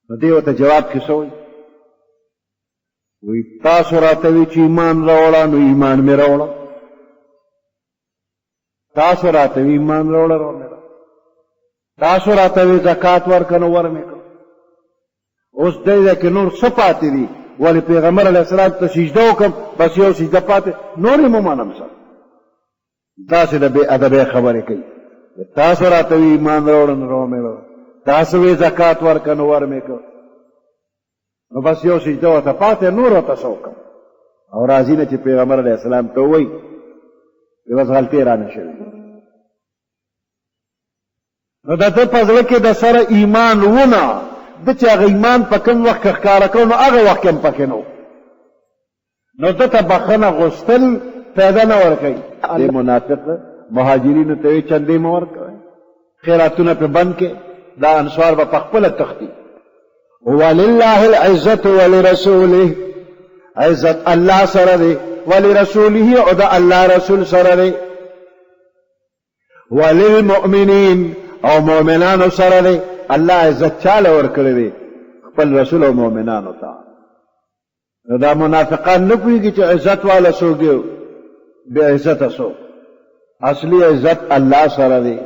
نو دې ورته جواب کې څه وایي وی تاسو راته وی چې ایمان راوړه نو ایمان مې راوړه تاسو راته وی ایمان راوړه تاسو راته وی زکات ورکړه نو ور مې کړ اوس دې کې نور څه پاتې دي ولې پیغمبر علیه السلام ته سجده وکړم بس یو سجده پاتې نور یې مو منم سر داسې د بې ادبۍ خبرې کوي تاسو راته وی ایمان راوړه نو ور مې راوړه تاسو وی زکات ورکړه نو ور مې کړ نو بس یو سجده ورته پاتې نور ورته څه وکړم او راځي نه چې پیغمبر علیه السلام ته ووایي چې بس غلطۍ رانه شوې نو د ده په زړه کې د سره ایمان ونه ده چې هغه ایمان په کوم وخت کې ښکاره کړو نو هغه وخت کې هم پکې نه نو ده ته بخښنه غوښتل فایده نه ورکوي دې منافق مهاجرینو ته وایي چندې مه ورکوئ خیراتونه پې بند کې دا انصار به په خپله تښتي ولله العزة ولرسوله عزت الله سره دی ولرسوله او د الله رسول سره دی وللمؤمنین او مؤمنانو سره دی الله عزت چاله ورکړی دی خپل رسول او مؤمنانو ته نو دا منافقان نه پوهېږي چې عزت والا څوک دی بې عزته څوک اصلي عزت الله سره دی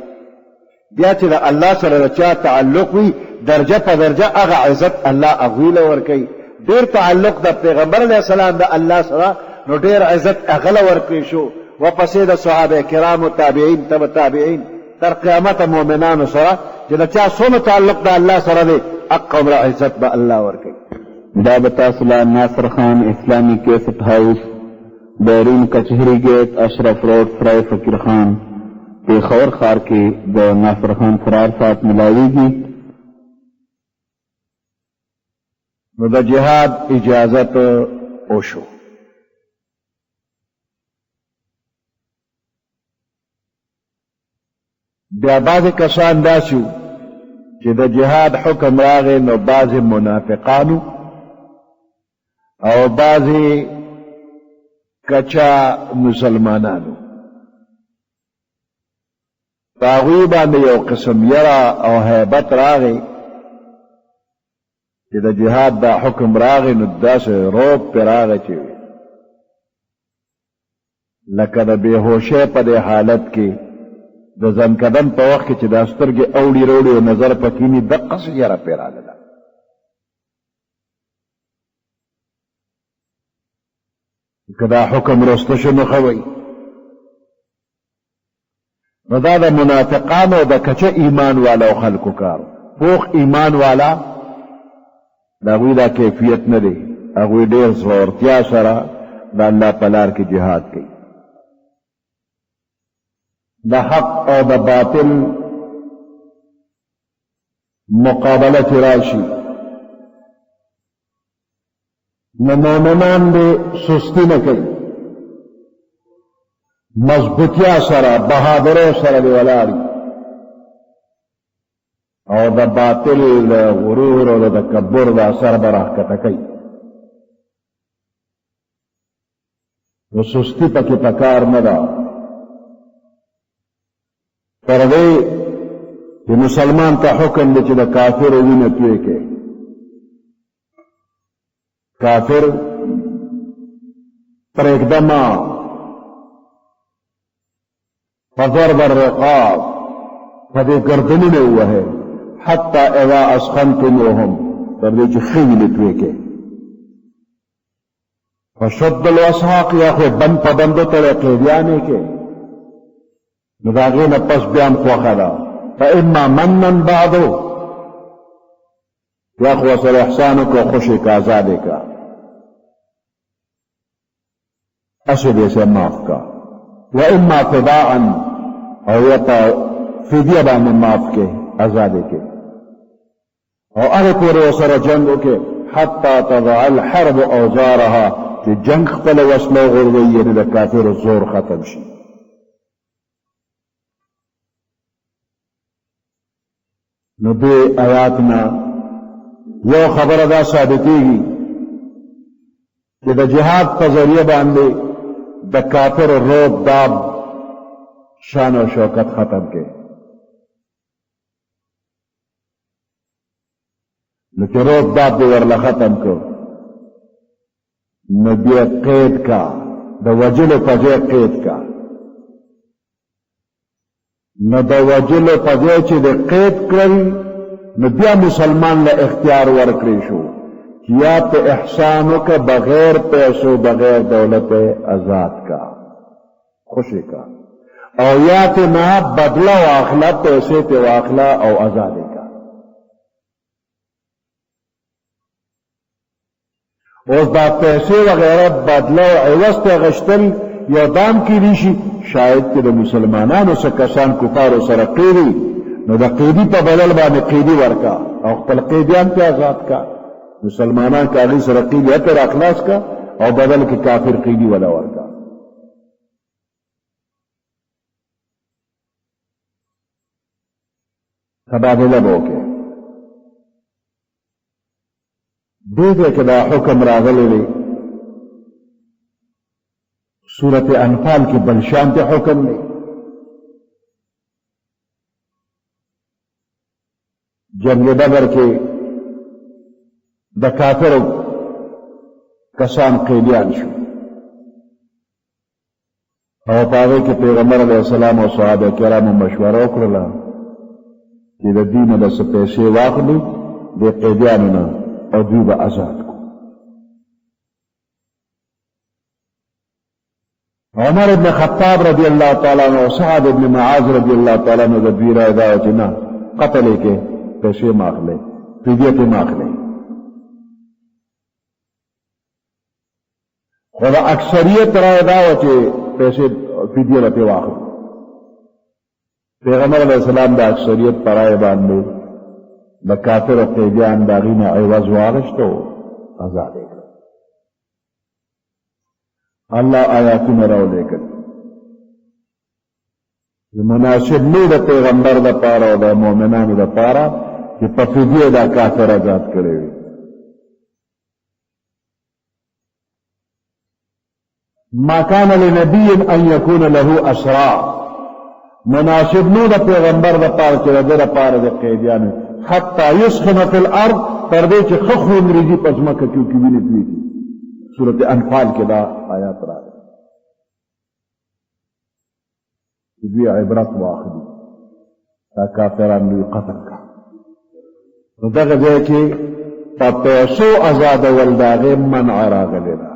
بیا چې د الله سره د چا تعلق وي درجه په درجه هغه عزت الله هغوی له ورکوي ډېر تعلق د پیغمبر علیه السلام د الله سره نو ډېر عزت هغه له ورکړی شو وپسې د صحابه کرامو تابعین تبع تابعین تر قیامت مؤمنانو سره چې د چا څومره تعلق د الله سره دی حق عمره عزت به الله ورکوي. دا به تاسو له ناصر خان اسلامي کیسټ هاوس بیرون کچهری گیټ اشرف روډ سرای فقیر خان پېښور ښار کې د ناصر خان فرار سات ملاویږي. نو د جهاد اجازت وشو. بیا بعضې کسان داسې وو چې د جهاد حکم راغی نو بعضې منافقانو او بعضې کچا مسلمانانو په هغوی باندې یو قسم یره او هیبت راغی چې د جهاد دا حکم راغی نو داسې روب پې راغی چې لکه د بېهوشۍ په دې حالت کې د زنکدن په وخت کې چې دا سترګې اوړي روړي او نظر پکې ني دقسې یره پې راغله. که دا حکم رسته شو نو ښه وی. نو دا د منافقانو د کچه ایمان والا او خلکو کار پوخ ایمان والا د هغوی دا کیفیت نه دی. هغوی ډېر زړورتیا سره د الله په لار کې جهاد کوي. د حق او د باطل مقابله چې راشي نو مؤمنان دې سستی نه کوي، مضبوطیا سره بهادرۍ سره دې ولاړ او د باطل د غرور او د تکبر د اثر به راښکته کوي. نو سستی پکې پکار نه ده. تر دې چې مسلمان ته حکم دی چې د کافرو وینه توی کړي. کافر پرېږدمه په ضرب الرقاب په دې ګردنونه ووهئ حتی اذا اسخنتموهم تر دې چې ښه وینې توی کړي. فشد الوثاق یا خو بند په بندو تړی قیدیانې کې نو د هغې نه پس بیا هم خوښه ده. فاما منن بعدو یا خو ورسره احسان وکړه خوشې که ازاد یې کړه اسې دې سه معاف کړه. واما فداعا او یا په فدیه باندې معاف کړې ازاد یې کړې او هغې پورې ورسره جنګ وکړې حتی تضع الحرب اوزارها چې جنګ خپله وسله وغورځوي یعنې د کافرو زور ختم شي. نو دې آیات نه یو خبره دا ثابتېږي چې د جهاد په ذریعه باندې د کافر روب داب شان او شوکت ختم کړي. نو چې روب داب دې ورله ختم کړو نو بیا قید کا د وجلو په ځای قید کا. نو د وجلو په ځای چې د قید کړل نو بیا مسلمان له اختیار ورکړی شو چې یا په احسان وکړه بغیر پیسو بغیر دولت آزاد کا خوشی کا او یا ته نه بدله واخله پیسې ته واخله او آزادې کا. اوس دا پیسې وغیره بدله او عوض ته غشتل یو دام کېدی شي شاید چې د مسلمانانو څه کسان کفارو سره قیدي نو د قیدي په بدل باندې قیدي ورکا او خپل قیدیان ته آزاد کا. مسلمانان که هغې سره قیدي هته راخلاص کا او بدل کې کافر قیدي ولا ورکا. تبادله به وکړې. دې ځای کې دا حکم راغلی دی سورت انفال کې بل شانته حکم دی. جنگ بدر کې د کافرو کسان قیدیان شو او په هغې کې پیغمبر علیه السلام او صحابه کرامو مشوره وکړله چې د دوی نه به څه پیسې واخلو د قیدیانو نه او دوی به آزاد کړو. عمر ابن خطاب رضی اللہ تعالیٰ عنہ سعد ابن معاذ رضی اللہ تعالیٰ عنہ د دوی رائے دا چې نه قتل یې کې پیسې ماخلې فدیه ته ماخلې خو د اکثریت رائے دا چې پیسې فدیه لته واخلې پیغمبر علیہ السلام د اکثریت پر رائے باندې د کافر او قیدیان د هغې نه عوض واغشتو آزاد یې کړ الله آیاتونه راولېږل مناسب نه د پیغمبر دپاره او د مؤمنانو دپاره چې په فدیه دا کافر آزاد کړی وي ما كان لنبي ان يكون له اسرى مناسب نو د پیغمبر دپاره چې د ده دپاره د قیدیانو حتی یسخن فی الارض تر دې چې ښه خون ریځي په ځمکه کې وکړي وینې تویږي سورة انفال کې دا آیات راغلي چې دوی عبرت واخلي دا کافران دوی قتل کړه نو دغه ځای کې په پیسو ازادول د هغې منع راغلی ده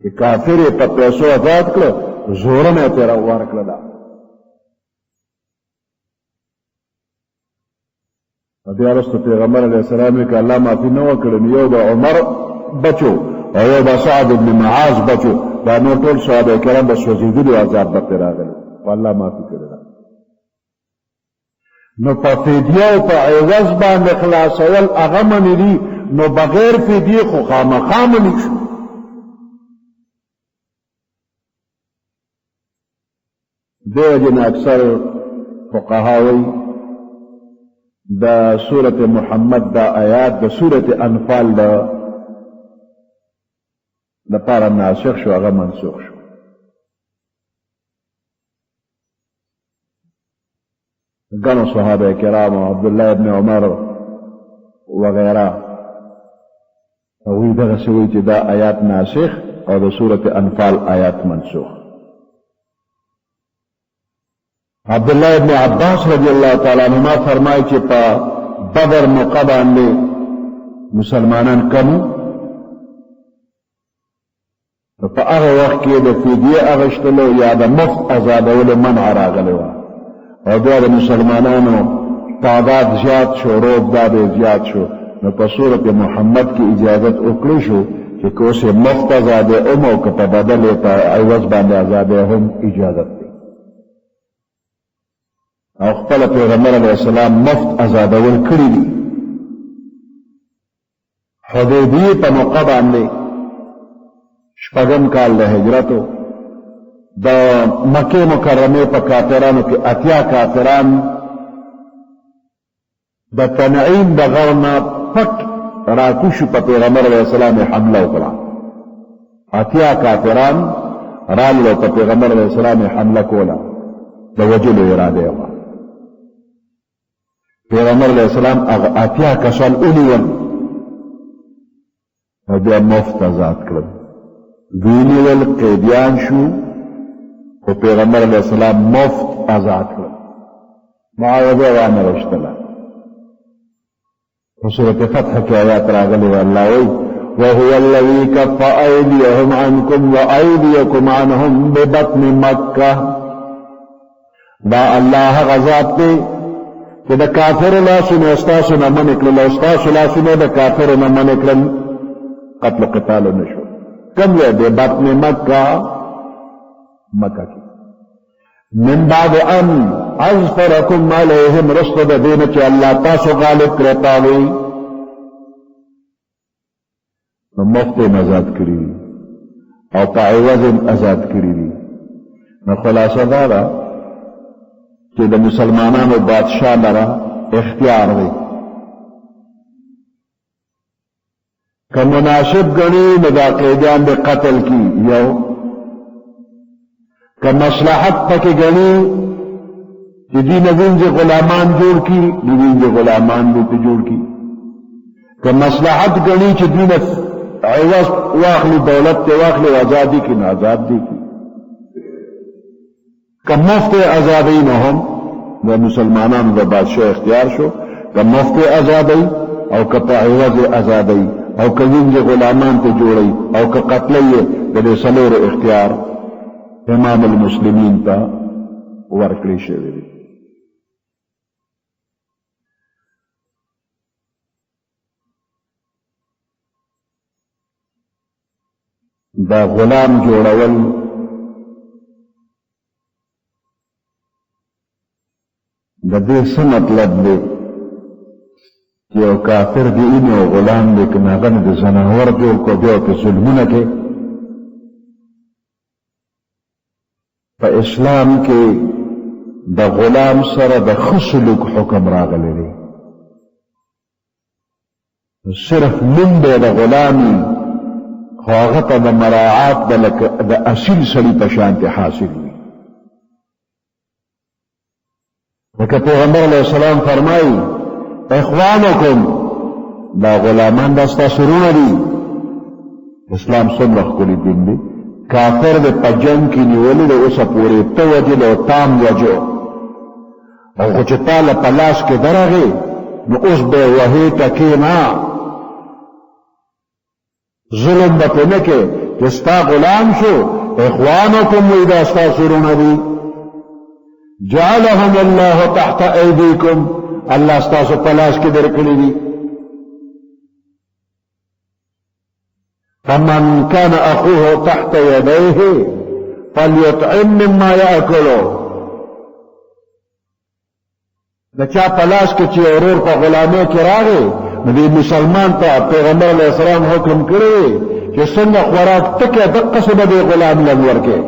چې کافر یې په پیسو ازاد کړه زورنه یې ترې ورکړه ده بیا وروسته پیغمبر علیه السلام یې که الله معافي نه وکړه نو یو د عمر بچو او یو د سعد بن معاذ بچو دا نور ټول صحابه کرام د سوځېدلو عذاب به پرې راغلی خو الله معافي کړې ده نو په فدیه او په عوض باندې خلاصول هغه منې دي نو بغیر فدیې خو خامخا منې شو دې وجې نه اکثر فقها وایي دا سورة محمد دا آیات دا سورة انفال دا لپاره ناسخ شو هغه منسوخ شو ګڼو صحابه کرامو عبدالله ابن عمر وغیره هغوی دغسې وایي چې دا آیات ناسخ او د سورة انفال آیات منسوخ عبدالله ابن عباس رضی اللہ تعالیٰ عنہما فرمائی چې په بدر موقع باندې مسلمانان کمو په هغه وخت کې د فدیې اخیستلو یا د مفت ازادولو منع راغلی وه او بیا د مسلمانانو تعداد زیات شو روب داد زیات شو نو په صورت محمد کې اجازت وکړی شو چې که اوس یې مفت ازادې هم او که په بدل یې په عوض باندې ازادې هم اجازت دی او خپل پیغمبر علیه السلام مفت ازادول کړي دي حدیبیې په موقع باندې شپږم کال د هجرتو د مکې مکرمې په کافرانو کې 80 کافران د تنعیم د غر نه پټ راکوشو په پیغمبر علیه السلام حمله وکړه 80 کافران رالو په پیغمبر علیه السلام حمله کوله د وجلو اراده یې وه پیغمبر علیہ السلام اغا 80 کسان اونیول او بیا مفت آزاد کړل دوی نیول قیدیان شو خو پیغمبر علیہ السلام مفت آزاد کړل معاوضه وانه رشتله په سورة فتح کې آیات راغلي والله وایي وهو الذي كف أيديهم عنكم وأيديكم عنهم ببطن مكة دا الله غزات دی کہ دا کافر لاسونو استاسو نه منع کړل او استاسو لاسونو د کافرو نه منع کړل قتل قتال نشو کم ځای دی بطن مکه مکه کې من بعد ان اظفرکم علیهم رشد د دین چې الله تاسو غالب کړی پاوی نو مفت آزاد کړی او په عوض آزاد کړی نو خلاصه دا ده چې د مسلمانانو بادشاہ لره اختیار دی که مناسب ګڼي نو دا قیدیان د قتل کی یو که مصلحت پکې ګڼي چې دوی نه وینځي غلامان جوړ کړي دوی وینځي غلامان دې جوړ کړي که مصلحت ګڼي چې دوی نه عوض واخلي دولت ته واخلي آزادي کړي نو آزاد دي کړي که مفت آزادی نه هم د مسلمانانو د بادشاہ اختیار شو که مفت آزادی او که په عوض آزادی او که وینځي غلامان ته جوړي او که قتل یې د دې څلورو اختیار امام المسلمین ته ورکړی شوی دی. دا غلام جوړول د دې څه مطلب دی چې یو کافر دی اینو غلام دی که هغه نه د ځناور جوړ کړو بیا ورته ظلمونه کوي. په اسلام کې د غلام سره د ښه سلوک حکم راغلی دی. صرف نوم دی د غلامي خو هغه ته د مراعات د اصیل سړي په شانتې حاصل وي. لکه پیغمبر علیه السلام فرمایي اخوانکم دا غلامان دا ستاسو وروڼه دي. اسلام څومره ښکلی دین دی. کافر د په جنګ کې نیولې د اوسه پورې ته وجل او تام وجو او خو چې تا له په لاس کې درغې نو اوس به وهې ټکې نه ظلم به پې نه کې چې ستا غلام شو. اخوانکم وی دا ستاسو وروڼه دي. جعلهم الله تحت ایدیکم الله ستاسو په لاس کې درکړي دي. فمن كان اخوه تحت يديه فليطعم مما ياكله. د چا په لاس کې چې ورور په غلامۍ کې راغی نو د مسلمان ته پیغمبر علیه السلام حکم کړی چې څنګه خوراک تکه دقسې به د غلام لږ ورکړي.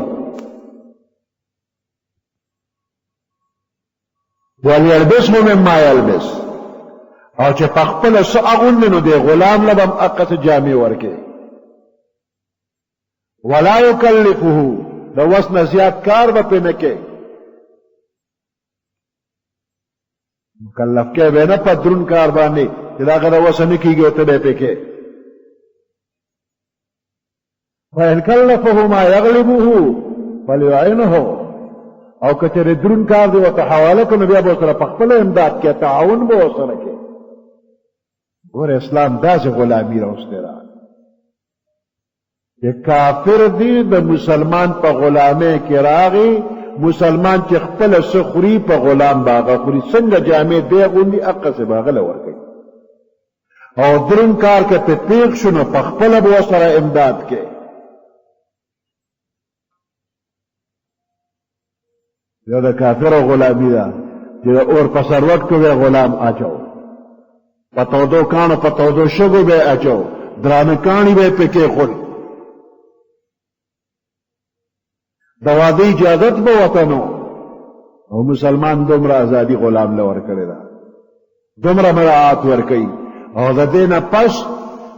وليلبسه مما يلبس او چې په خپله څه اغوندي نو د غلام له به هم هغسې جامې ورکړي. ولا يكلفه د وس نه زیات کار به پې نه کوي. مکلف کې به نه په دروند کار باندې چې د هغه د وسه نه کېږي او ته به یې پې کوې. فإن كلفه ما يغلبه فليعينه او که چېرې دروند کار دی ورته حواله کړو نو بیا به ورسره په خپله امداد کې تعاون به ورسره کوي. ګوره اسلام داسې غلامي راوستی را چې کافر دی د مسلمان په غلامۍ کې راغی. مسلمان چې خپله څه خوري په غلام به هغه خوري. څنګه جامې دی اغوندي هغسې به هغه له ورکوي او دروند کار که پې تېغ شو نو په خپله به ورسره امداد کوي. یا د کافر غلامي ده چې د اور په سروټ کې به غلام اچو په تودو کاڼو په تودو شګو به اچو درانه کاڼي به پې کېښول. د واده اجازت به ورته نو او مسلمان دومره ازادي غلام له ورکړې ده دومره مراعات ورکوي. او د دې نه پس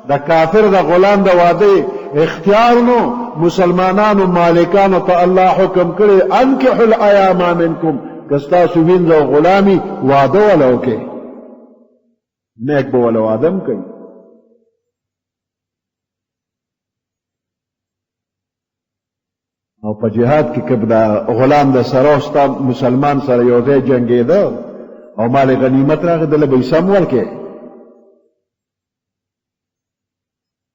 د کافر د غلام د واده اختیار نو مسلمانانو مالکانو ته الله حکم کړی انکحوا الایام منکم که ستاسو وینځه او غلامي واده وله وکړي نیک به وله واده هم کوي. او په جهاد کې که د غلام د سره او ستا مسلمان سره یو ځای جنګېده او مال غنیمت راغی دله به یې سم ورکړې.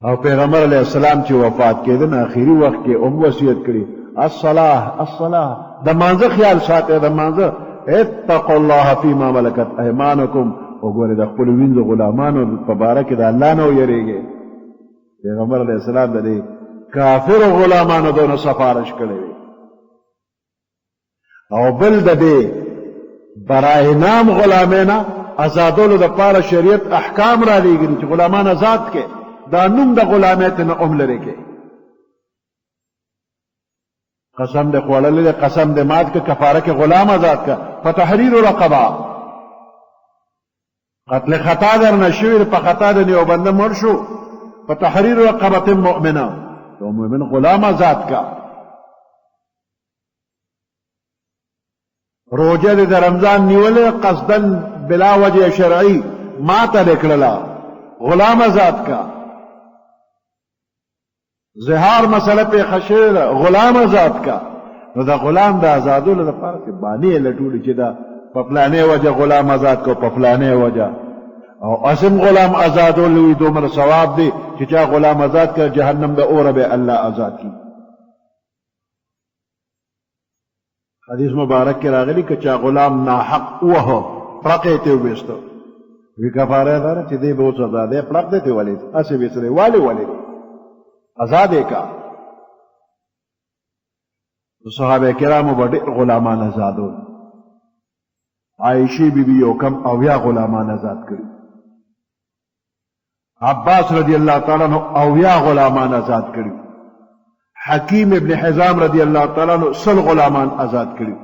او پیغمبر علیه السلام چې وفات کېده نو آخري وخت کې هم وصیت کړي الصلاة الصلاة د مانځه خیال ساتئ د مانځه اتقوا الله فيما ملکت ایمانکم. وګورئ د خپلو وینځو غلامانو په باره کې د الله نه ویریږئ. پیغمبر علیه السلام د دې کافر غلامانو دونه سفارش کړی وي. او بل د دې برای نام غلامینا آزادولو د پاره شریعت احکام را لېږلي چې غلامان آزاد کې دا نوم د غلامیت نه هم لرې کې. قسم دې خوړلی دی قسم دې مات که کفاره کې غلام آزاد که فتحریر رقبه. قتل خطا در نه شوي په خطا د یو بنده مړ شو فتحریر رقبه مؤمنه تو مؤمن غلام آزاد کا. روجه د رمضان نیولې قصدن بلا وجه شرعي ما ته لیکلا غلام آزاد کا. زهار مسله په خشیر غلام آزاد کا. نو دا غلام د آزادولو لپاره کې باندې لټولې چې دا په فلانه وجه غلام آزاد کو په فلانه وجه او اسم غلام آزادولو دومره ثواب دی چې چا غلام آزاد کړ جهنم د اوره به الله آزاد کی. حدیث مبارک کې راغلی که چا غلام ناحق وهو پړقې ته وبېستو وی کفاره ده چې دې به اوس آزاد دی پړق دې ته ولې اسې وېسرې والې آزاد یې کا صحابه کرامو به ډېر غلامان آزادول عائشې بیبي یو کم اویا غلامان آزاد کړي عباس رضی اللہ تعالیٰ عنہ اویا غلامان آزاد کړي حکیم ابن حزام رضی اللہ تعالیٰ عنہ 100 غلامان آزاد کړي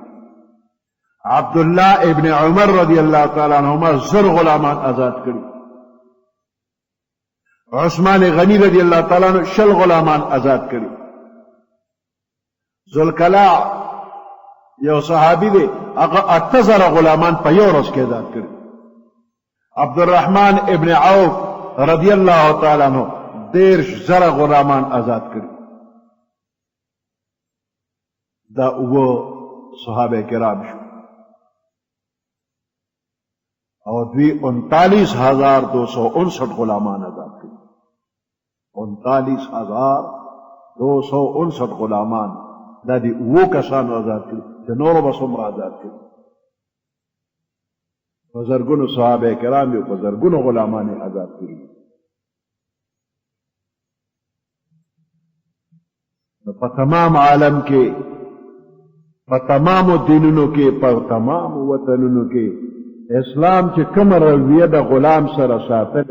عبداللہ ابن عمر رضی اللہ تعالیٰ عنہما 100 غلامان آزاد کړي عثمان غنی رضی اللہ تعالیٰ عنہ 100 غلامان آزاد کړي ذوالکلاع یو صحابی دی هغه 8000 غلامان په یو ورځ کې آزاد کړي عبدالرحمن ابن عوف رضی اللہ تعالیٰ عنہ 10000 غلامان آزاد کړي دا وہ صحابہ کرام شو اور دوی 39259 غلامان آزاد کړي 39259 غلامان دا دی وہ کسانو آزاد کړي چې نورو به څومره آزاد کړي په زرګونو صحابه کرام یو په زرګونو غلامان آزاد کړي په تمام عالم کې په تمام دینونو کې په تمام وطنونو کې اسلام چې کوم رویه د غلام سره ساتل